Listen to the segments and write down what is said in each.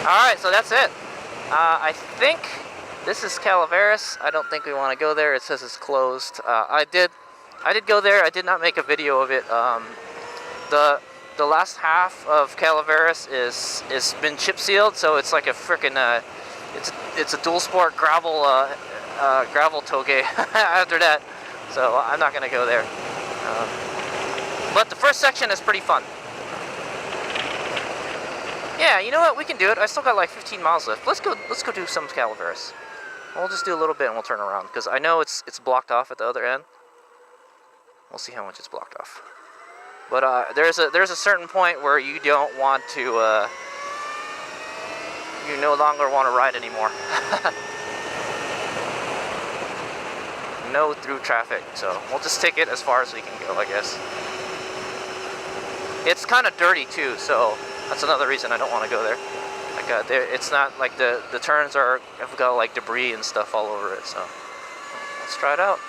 Alright, so that's it. I think this is Calaveras. I don't think we want to go there. It says it's closed. I did go there. I did not make a video of it. The last half of Calaveras is been chip sealed, so it's like a freaking it's a dual sport gravel toge after that. So I'm not gonna go there. But the first section is pretty fun. Yeah, you know what? We can do it. I still got like 15 miles left. Let's go do some Calaveras. We'll just do a little bit and we'll turn around because I know it's blocked off at the other end. We'll see how much it's blocked off. But there's a certain point where you don't want to you no longer want to ride anymore. No through traffic, so we'll just take it as far as we can go, I guess. It's kind of dirty too, so that's another reason I don't want to go there. Like it's not like the turns have got like debris and stuff all over it. So let's try it out.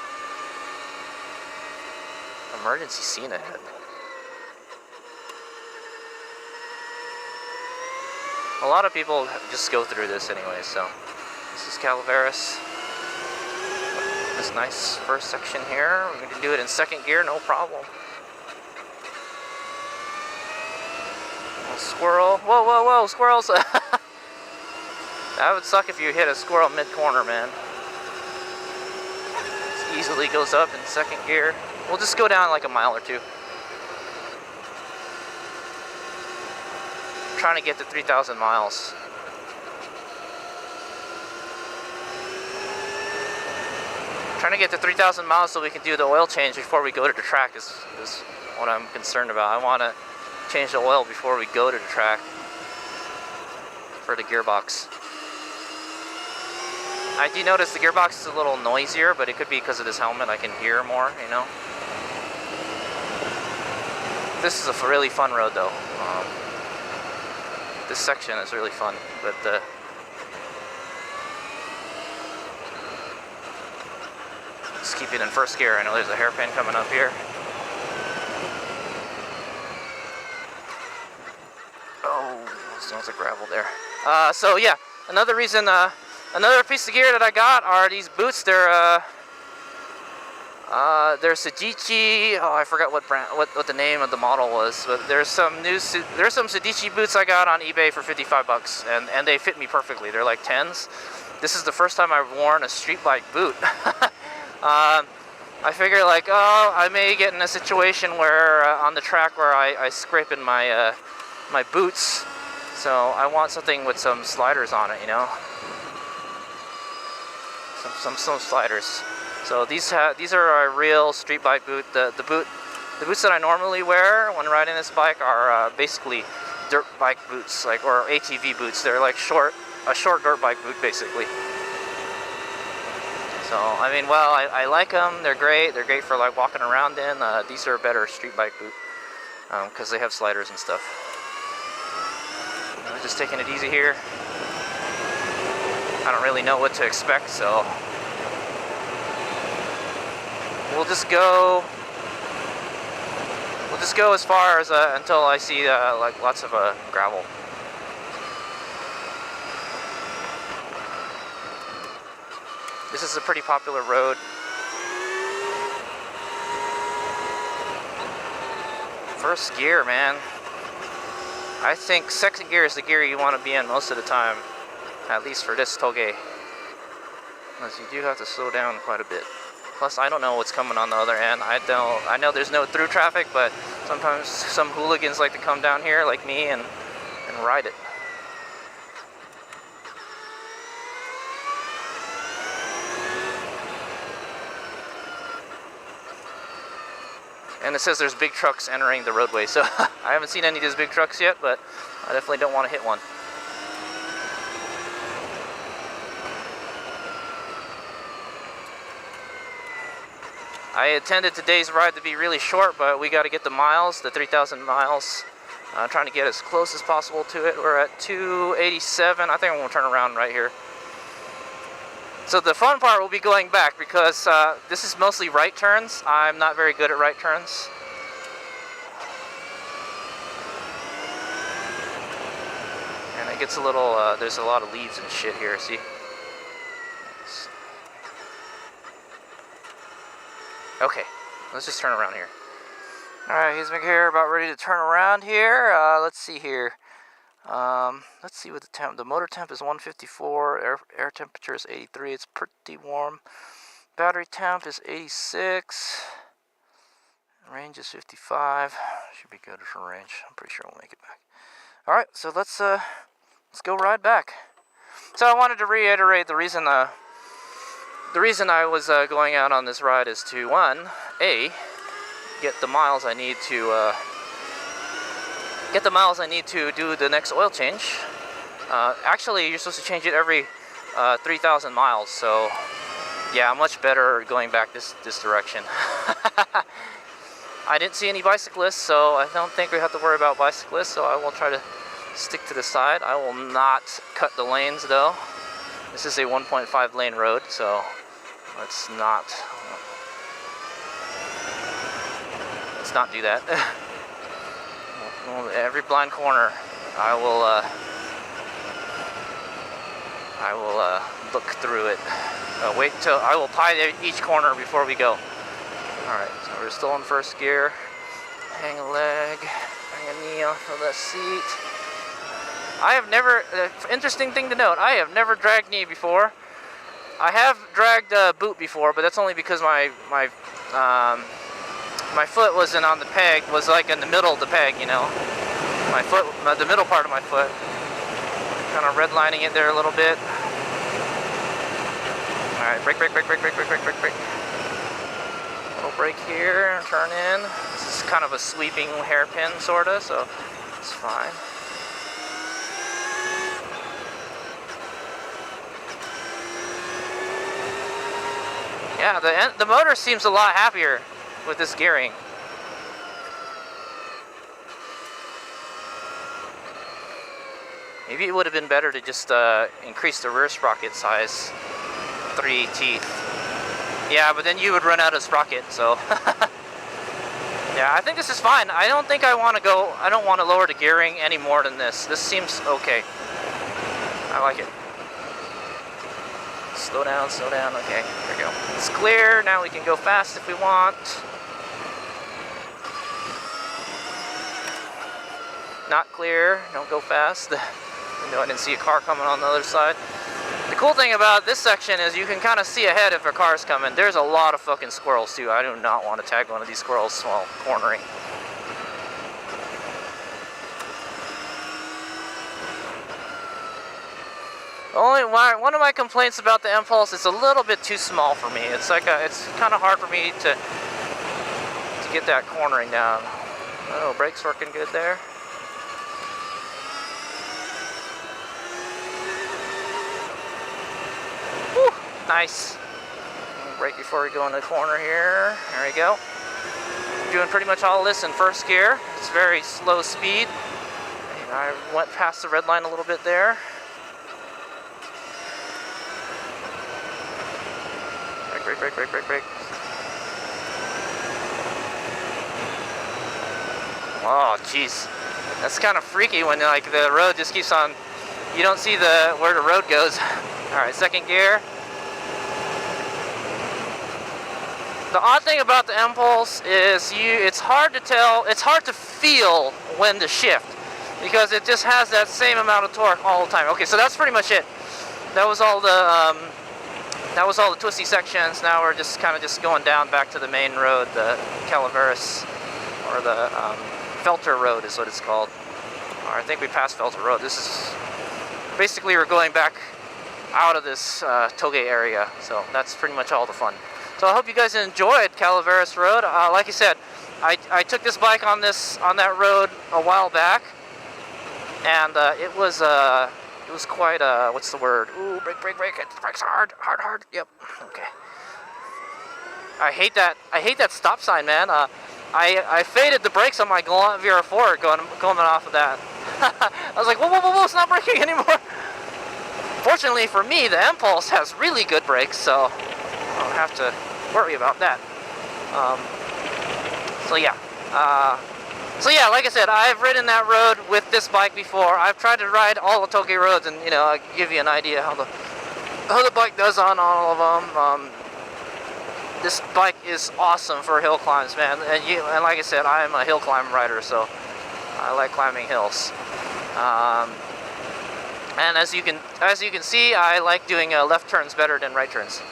Emergency scene ahead. A lot of people just go through this anyway. So this is Calaveras. This nice first section here. We're going to do it in second gear, no problem. Squirrel. Whoa, whoa, whoa, squirrels. That would suck if you hit a squirrel mid-corner, man. This easily goes up in second gear. We'll just go down like a mile or two. I'm trying to get to 3,000 miles. Trying to get to 3,000 miles so we can do the oil change before we go to the track is what I'm concerned about. I want to change the oil before we go to the track for the gearbox. I do notice the gearbox is a little noisier, but it could be because of this helmet. I can hear more, you know. This is a really fun road though. This section is really fun, but just keep it in first gear. I know there's a hairpin coming up here. There's a gravel there. So yeah, another reason, another piece of gear that I got are these boots. They're Sedici. Oh, I forgot what brand, what the name of the model was. But there's some Sedici boots I got on eBay for 55 bucks, and they fit me perfectly. They're like 10s. This is the first time I've worn a street bike boot. I figure like, oh, I may get in a situation where on the track where I scrape in my my boots. So I want something with some sliders on it, you know, some sliders. So these are a real street bike boot. The boots that I normally wear when riding this bike are basically dirt bike boots, like, or ATV boots. They're like a short dirt bike boot basically. So I mean, well, I like them. They're great. They're great for like walking around in. These are a better street bike boot because they have sliders and stuff. I'm just taking it easy here. I don't really know what to expect, so we'll just go as far as until I see like lots of gravel. This is a pretty popular road. First gear, man. I think second gear is the gear you want to be in most of the time, at least for this toge. Because you do have to slow down quite a bit. Plus, I don't know what's coming on the other end. I know there's no through traffic, but sometimes some hooligans like to come down here, like me, and ride it. And it says there's big trucks entering the roadway, so I haven't seen any of these big trucks yet, but I definitely don't want to hit one. I intended today's ride to be really short, but we got to get the miles, the 3,000 miles. I'm trying to get as close as possible to it. We're at 287. I think I'm going to turn around right here. So the fun part will be going back because this is mostly right turns. I'm not very good at right turns. And I It gets a little, there's a lot of leaves and shit here, see? Okay, let's just turn around here. Alright, he's back here, about ready to turn around here. Let's see here. Let's see what the temp, the motor temp is 154, air temperature is 83, it's pretty warm. Battery temp is 86, range is 55, should be good for range, I'm pretty sure we'll make it back. Alright, so let's go ride back. So I wanted to reiterate the reason I was going out on this ride is to, one, get the miles I need to do the next oil change. Actually, you're supposed to change it every 3,000 miles, so yeah, much better going back this direction. I didn't see any bicyclists, so I don't think we have to worry about bicyclists, so I will try to stick to the side. I will not cut the lanes though. This is a 1.5 lane road, so let's not do that. Every blind corner, I will look through it. Wait till I will pie each corner before we go. Alright, so we're still in first gear. Hang a leg, hang a knee off of the seat. I have never, interesting thing to note, I have never dragged knee before. I have dragged boot before, but that's only because my foot wasn't on the peg, was like in the middle of the peg, you know. My foot, the middle part of my foot. Kind of redlining it there a little bit. Alright, brake. Little brake here, turn in. This is kind of a sweeping hairpin, sorta, so it's fine. Yeah, the motor seems a lot happier with this gearing. Maybe it would have been better to just increase the rear sprocket size 3 teeth. Yeah, but then you would run out of sprocket, so. Yeah, I think this is fine. I don't think I want to lower the gearing any more than this. This seems okay. I like it. Slow down, okay, there we go. It's clear, now we can go fast if we want. Not clear, don't go fast. I didn't see a car coming on the other side. The cool thing about this section is you can kind of see ahead if a car's coming. There's a lot of fucking squirrels too. I do not want to tag one of these squirrels while cornering. One of my complaints about the Empulse is a little bit too small for me. It's like it's kind of hard for me to get that cornering down. Oh, brakes working good there. Whew, nice. Brake before we go in the corner here. There we go. Doing pretty much all of this in first gear. It's very slow speed. And I went past the red line a little bit there. Brake. Oh, jeez. That's kind of freaky when like the road just keeps on, you don't see where the road goes. Alright, second gear. The odd thing about the Empulse is it's hard to tell, it's hard to feel when to shift because it just has that same amount of torque all the time. Okay, so that's pretty much it. That was all the twisty sections. Now we're just kind of just going down back to the main road, the Calaveras, or the Felter Road is what it's called. Or I think we passed Felter Road. This is basically we're going back out of this Toge area. So that's pretty much all the fun. So I hope you guys enjoyed Calaveras Road. Like I said, I took this bike on that road a while back, and it was quite, what's the word? Ooh, brake. It brakes hard. Yep. Okay. I hate that stop sign, man. I faded the brakes on my Galant VR4 going off of that. I was like, whoa, it's not braking anymore. Fortunately for me, the Empulse has really good brakes, so I don't have to worry about that. So yeah. So yeah, like I said, I've ridden that road with this bike before. I've tried to ride all the Tokyo roads, and you know, I can give you an idea how the bike does on all of them. This bike is awesome for hill climbs, man. And like I said, I am a hill climb rider, so I like climbing hills. And as you can see, I like doing left turns better than right turns.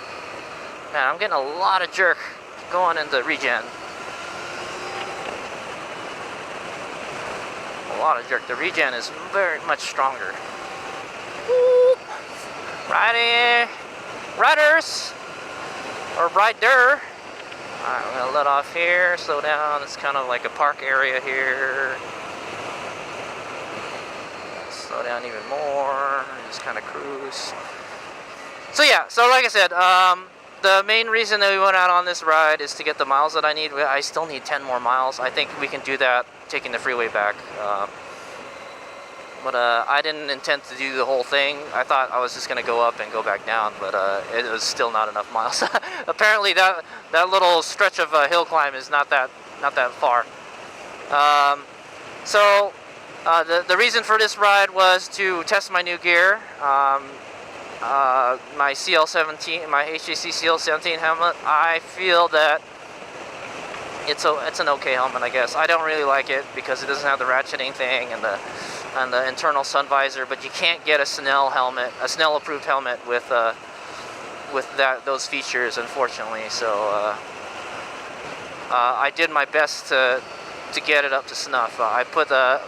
Man, I'm getting a lot of jerk going into regen. A lot of jerk. The regen is very much stronger. Woo! Riders, or rider. Alright, I'm gonna let off here, slow down. It's kind of like a park area here. Slow down even more, just kind of cruise. So yeah, so like I said, the main reason that we went out on this ride is to get the miles that I need. I still need 10 more miles. I think we can do that taking the freeway back. But I didn't intend to do the whole thing. I thought I was just going to go up and go back down, but it was still not enough miles. Apparently that little stretch of hill climb is not that far. So the reason for this ride was to test my new gear. My CL17, my HJC CL17 helmet. I feel that it's an okay helmet, I guess. I don't really like it because it doesn't have the ratcheting thing and the internal sun visor, but you can't get a Snell helmet, a Snell approved helmet with those features, unfortunately. So I did my best to get it up to snuff. I put the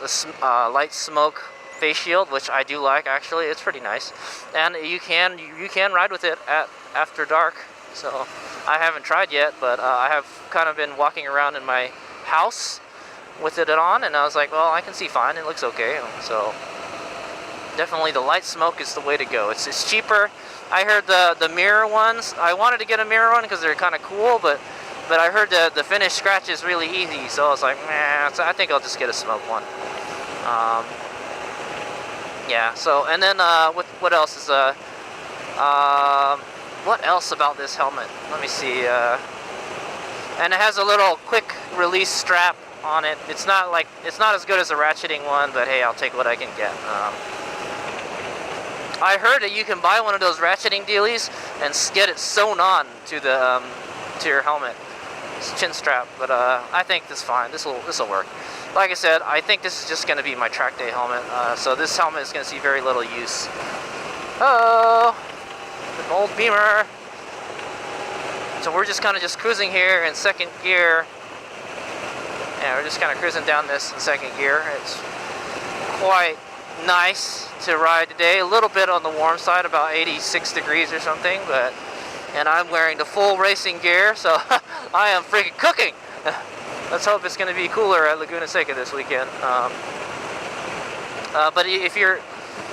light smoke face shield, which I do like actually. It's pretty nice, and you can ride with it after dark. So I haven't tried yet, but I have kind of been walking around in my house with it on, and I was like, well, I can see fine. It looks okay. So definitely the light smoke is the way to go. It's cheaper. I heard the mirror ones. I wanted to get a mirror one because they're kind of cool, but I heard the finish scratch is really easy. So I was like, nah. So I think I'll just get a smoke one. Yeah. So and then what else is what else about this helmet? Let me see. And it has a little quick release strap on it. It's not as good as a ratcheting one, but hey, I'll take what I can get. I heard that you can buy one of those ratcheting dealies and get it sewn on to the to your helmet. It's chin strap, but I think this is fine. This will work. Like I said, I think this is just going to be my track day helmet. So this helmet is going to see very little use. Oh, an old Beamer. So we're just kind of cruising here in second gear. Yeah, we're just kind of cruising down this in second gear. It's quite nice to ride today. A little bit on the warm side, about 86 degrees or something, and I'm wearing the full racing gear, so I am freaking cooking. Let's hope it's going to be cooler at Laguna Seca this weekend. But if you're,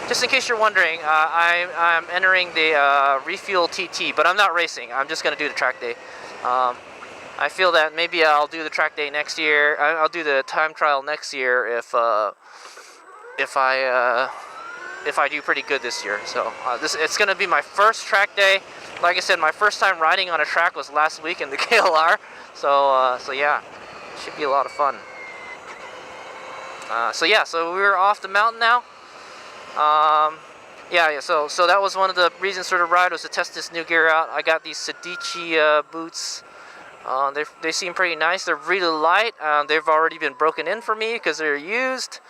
just in case you're wondering, I'm entering the Refuel TT, but I'm not racing. I'm just going to do the track day. I feel that maybe I'll do the track day next year. I'll do the time trial next year if I do pretty good this year. So it's going to be my first track day. Like I said, my first time riding on a track was last week in the KLR. So yeah, it should be a lot of fun. So yeah, so we're off the mountain now. Yeah. So that was one of the reasons for the ride, was to test this new gear out. I got these Sedici boots. They seem pretty nice. They're really light. They've already been broken in for me because they're used,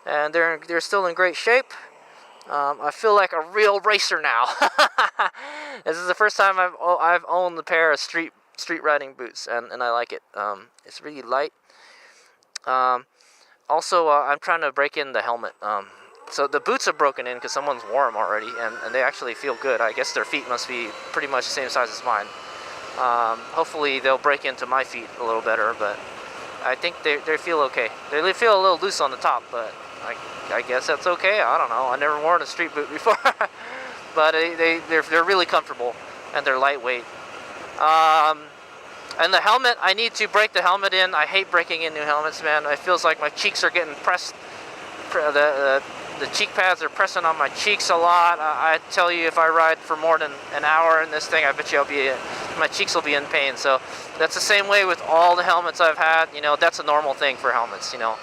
and they're still in great shape. I feel like a real racer now. This is the first time I've owned a pair of street riding boots, and I like it. It's really light. Also, I'm trying to break in the helmet. So the boots are broken in because someone's wore them already, and they actually feel good. I guess their feet must be pretty much the same size as mine. Hopefully they'll break into my feet a little better, but I think they feel okay. They feel a little loose on the top, but I guess that's okay. I don't know. I never worn a street boot before, but they're really comfortable, and they're lightweight. And the helmet, I need to break the helmet in. I hate breaking in new helmets, man. It feels like my cheeks are getting pressed. The cheek pads are pressing on my cheeks a lot. I tell you, if I ride for more than an hour in this thing, I bet you I'll be my cheeks will be in pain. So that's the same way with all the helmets I've had. You know, that's a normal thing for helmets. You know,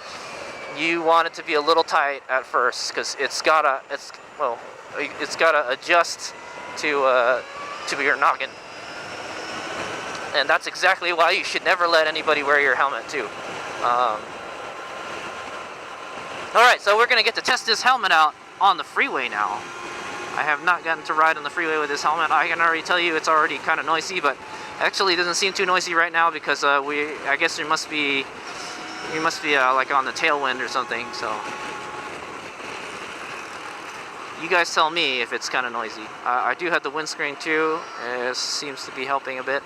you want it to be a little tight at first because it's gotta adjust to your noggin. And that's exactly why you should never let anybody wear your helmet too. Alright, so we're going to get to test this helmet out on the freeway now. I have not gotten to ride on the freeway with this helmet. I can already tell you it's already kind of noisy, but actually it doesn't seem too noisy right now because I guess we must be like on the tailwind or something, so you guys tell me if it's kind of noisy. I do have the windscreen too. It seems to be helping a bit.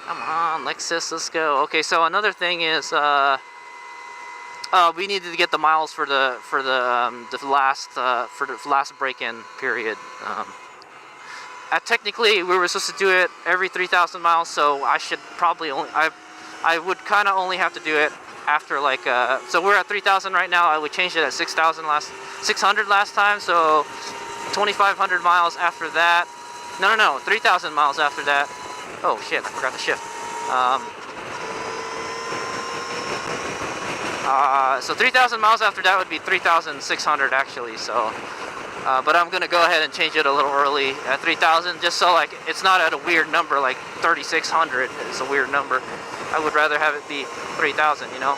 Come on, Lexus, let's go. Okay, so another thing is we needed to get the miles for the last break-in period. Technically, we were supposed to do it every 3,000 miles, so I should probably I would kind of only have to do it after like so we're at 3,000 right now. I would change it at 600 last time, so 2,500 miles after that. No, 3,000 miles after that. Oh shit, I forgot to shift. So 3,000 miles after that would be 3,600 actually, so but I'm gonna go ahead and change it a little early at 3,000 just so like it's not at a weird number like 3,600. It's a weird number. I would rather have it be 3,000, you know.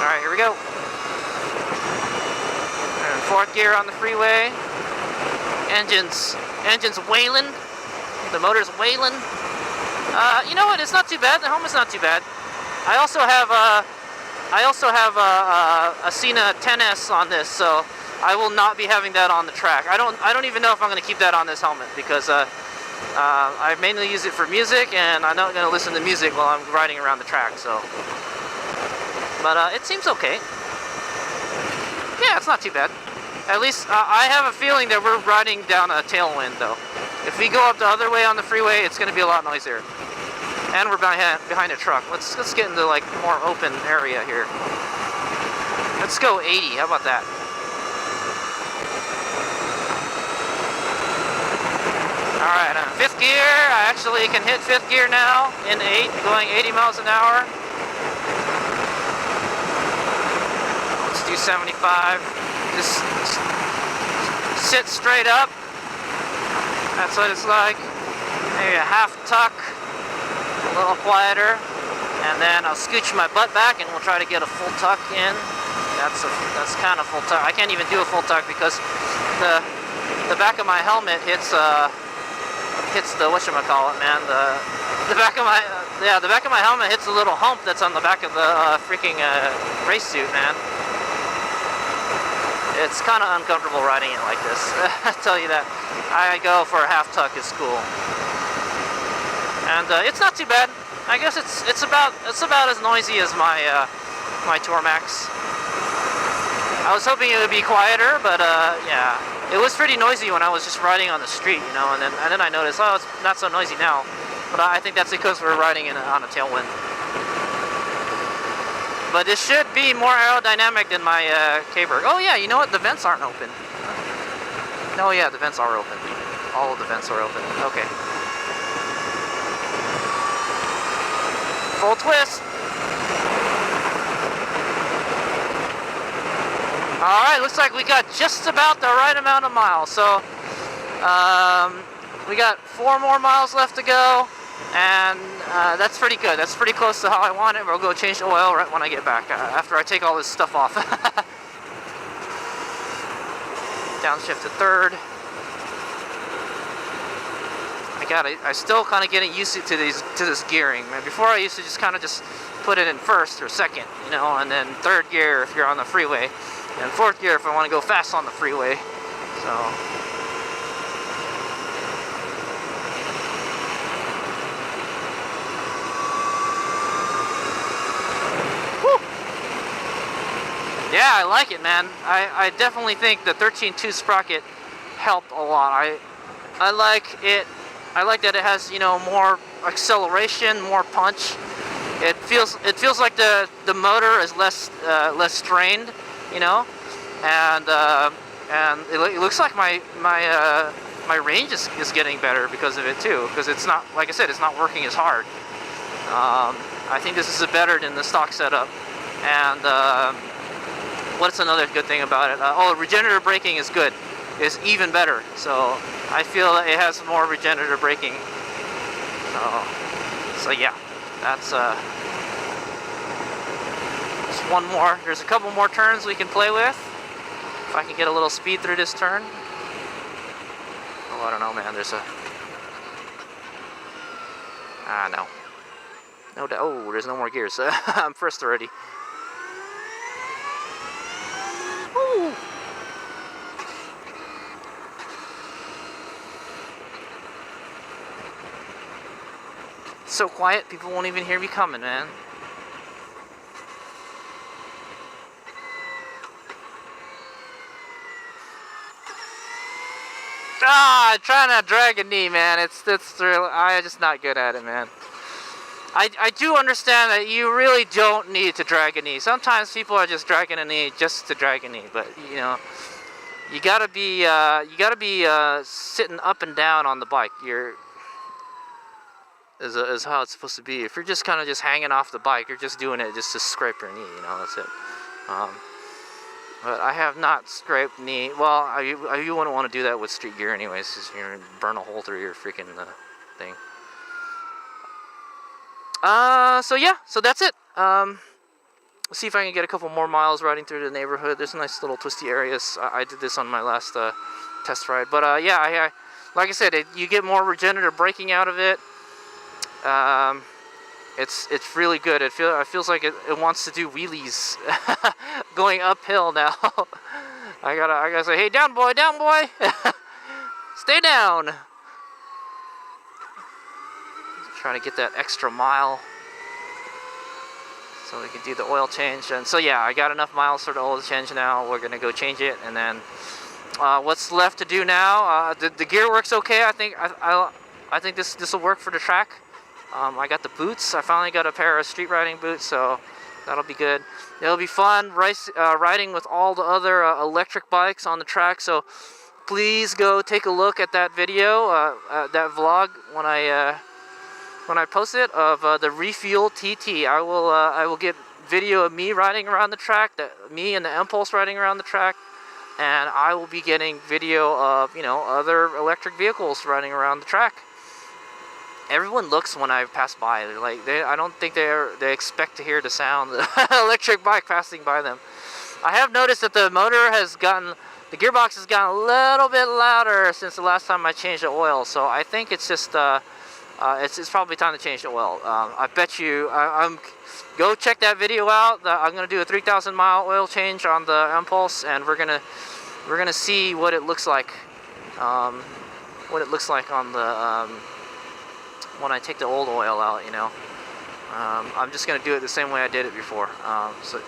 Alright, here we go. And fourth gear on the freeway. Engine's wailing. The motor's wailing. You know what? It's not too bad. The helmet's not too bad. I also have a Cena 10S on this, so I will not be having that on the track. I don't even know if I'm going to keep that on this helmet because I mainly use it for music, and I'm not going to listen to music while I'm riding around the track. So, but it seems okay. Yeah, it's not too bad. At least I have a feeling that we're riding down a tailwind, though. If we go up the other way on the freeway, it's going to be a lot noisier. And we're behind a truck. Let's get into like more open area here. Let's go 80. How about that? All right, fifth gear. I actually can hit fifth gear now in going 80 miles an hour. Let's do 75. Just sit straight up. That's what it's like. Maybe a half tuck, a little quieter, and then I'll scooch my butt back and we'll try to get a full tuck in. That's kind of full tuck. I can't even do a full tuck because the back of my helmet hits the whatchamacallit, man. The back of my helmet hits a little hump that's on the back of the freaking race suit, man. It's kind of uncomfortable riding it like this. I tell you that. I go for a half tuck is cool, and it's not too bad. I guess it's about as noisy as my my Tormax. I was hoping it would be quieter, but yeah, it was pretty noisy when I was just riding on the street, you know. And then I noticed, oh, it's not so noisy now. But I think that's because we're riding on a tailwind. But it should be more aerodynamic than my K-Berg. Oh yeah, you know what? The vents aren't open. Oh yeah, the vents are open. All of the vents are open. Okay. Full twist. Alright, looks like we got just about the right amount of miles. So, we got 4 more miles left to go. And that's pretty good. That's pretty close to how I want it. We'll go change the oil right when I get back, after I take all this stuff off. Downshift to third. I still kind of getting used to this gearing. Man, before I used to just kind of just put it in first or second, you know, and then third gear if you're on the freeway, and fourth gear if I want to go fast on the freeway. So. Yeah, I like it, man. I definitely think the 13.2 Sprocket helped a lot. I like it. I like that it has, you know, more acceleration, more punch. It feels like the motor is less strained, you know, and and it looks like my range is getting better because of it too. Because it's not, like I said, it's not working as hard. I think this is better than the stock setup. And what's another good thing about it? Oh, regenerative braking is good. It's even better. So I feel that it has more regenerative braking. So yeah, that's just one more. There's a couple more turns we can play with. If I can get a little speed through this turn. Oh, I don't know, man. There's a... no. No, oh, there's no more gears. I'm first already. Ooh. It's so quiet, people won't even hear me coming, man. I'm trying to drag a knee, man. I'm just not good at it, man. I do understand that you really don't need to drag a knee. Sometimes people are just dragging a knee just to drag a knee, but you know, you gotta be sitting up and down on the bike. Is how it's supposed to be. If you're just kind of just hanging off the bike, you're just doing it just to scrape your knee. You know, that's it. But I have not scraped knee. Well, you wouldn't want to do that with street gear anyways, because you're gonna burn a hole through your freaking thing. So yeah, so that's it. Let's see if I can get a couple more miles riding through the neighborhood. There's nice little twisty areas. I did this on my last test ride, but yeah, like I said, you get more regenerative braking out of it. It's really good. It feels like it wants to do wheelies going uphill now. I gotta say, hey, down boy, stay down. Trying to get that extra mile so we can do the oil change. And so yeah, I got enough miles for the oil change now. We're gonna go change it, and then what's left to do now? The gear works okay. I think this will work for the track. I got the boots. I finally got a pair of street riding boots, so that'll be good. It'll be fun riding with all the other electric bikes on the track. So please go take a look at that video, that vlog when I post it of the Refuel TT. I will get video of me riding around the track, me and the Empulse riding around the track, and I will be getting video of other electric vehicles riding around the track. Everyone looks when I pass by. They're like, I don't think they expect to hear the sound of the electric bike passing by them. I have noticed that the gearbox has gotten a little bit louder since the last time I changed the oil. So I think it's just, it's probably time to change the oil. I bet you, go check that video out. I'm gonna do a 3,000 mile oil change on the Empulse, and we're gonna see what it looks like. What it looks like on the when I take the old oil out, I'm just gonna do it the same way I did it before.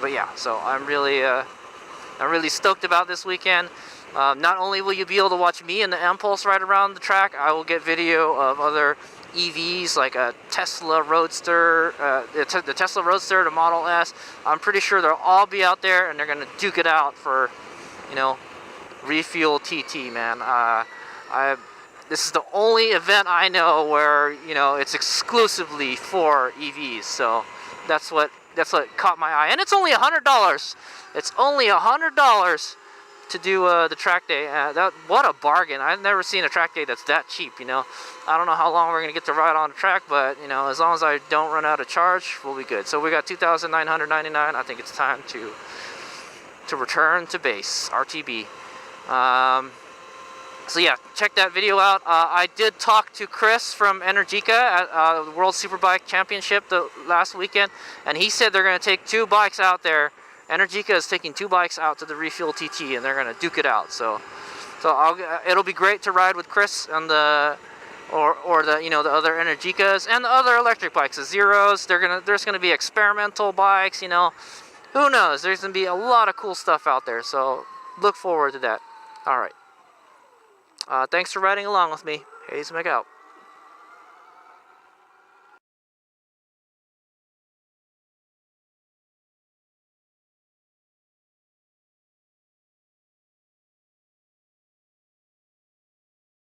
But yeah, so I'm really stoked about this weekend. Not only will you be able to watch me and the Empulse ride around the track, I will get video of other EVs like a Tesla Roadster, the Tesla Roadster, the Model S. I'm pretty sure they'll all be out there, and they're gonna duke it out for, Refuel TT, man. This is the only event I know where it's exclusively for EVs, so that's what caught my eye, and it's only $100. It's only $100 to do the track day. What a bargain! I've never seen a track day that's that cheap. I don't know how long we're gonna get to ride on the track, but as long as I don't run out of charge, we'll be good. So we got 2,999. I think it's time to return to base, RTB. So yeah, check that video out. I did talk to Chris from Energica at the World Superbike Championship the last weekend, and he said they're going to take 2 bikes out there. Energica is taking 2 bikes out to the Refuel TT, and they're going to duke it out. So it'll be great to ride with Chris and the the other Energicas and the other electric bikes, the Zeros. There's gonna be experimental bikes. Who knows? There's gonna be a lot of cool stuff out there. So look forward to that. All right. Thanks for riding along with me. Hayes, make out.